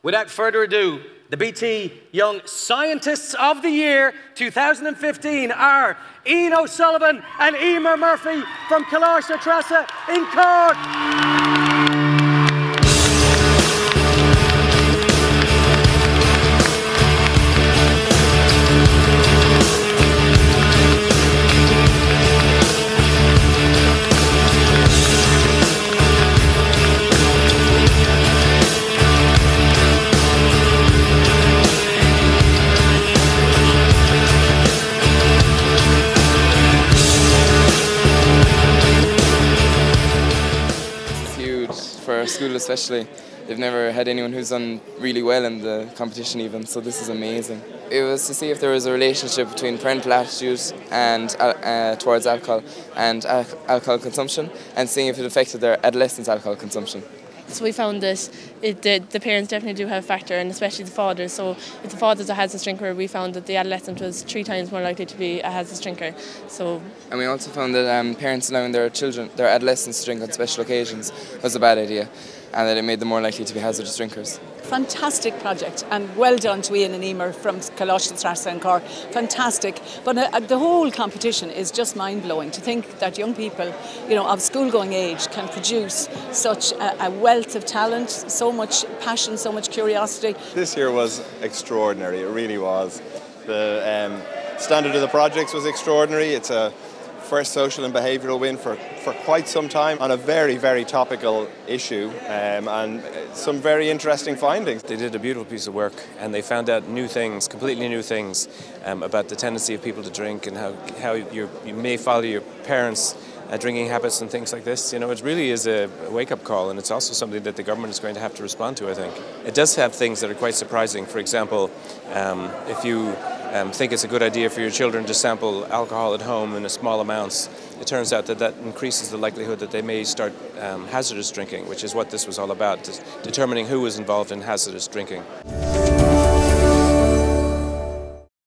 Without further ado, the BT Young Scientists of the Year 2015 are Ian O'Sullivan and Eimear Murphy from Colaiste Treasa in Cork. For our school especially. They've never had anyone who's done really well in the competition even, so this is amazing. It was to see if there was a relationship between parental attitude and towards alcohol and alcohol consumption, and seeing if it affected their adolescents' alcohol consumption. So we found that the parents definitely do have a factor, and especially the fathers. So if the father's a hazardous drinker, we found that the adolescent was 3 times more likely to be a hazardous drinker. And we also found that parents allowing their adolescents to drink on special occasions was a bad idea, and that it made them more likely to be hazardous drinkers. Fantastic project, and well done to Ian and Eimear from Colaiste Treasa in Cork. Fantastic. But the whole competition is just mind-blowing to think that young people, of school-going age can produce such a wealth of talent, so much passion, so much curiosity. This year was extraordinary, it really was. The standard of the projects was extraordinary. It's a first social and behavioural win for quite some time on a very, very topical issue, and some very interesting findings. They did a beautiful piece of work, and they found out new things, completely new things, about the tendency of people to drink and how you may follow your parents' drinking habits and things like this. It really is a wake-up call, and it's also something that the government is going to have to respond to, I think. It does have things that are quite surprising. For example, if you think it's a good idea for your children to sample alcohol at home in small amounts, it turns out that increases the likelihood that they may start hazardous drinking, which is what this was all about, determining who was involved in hazardous drinking.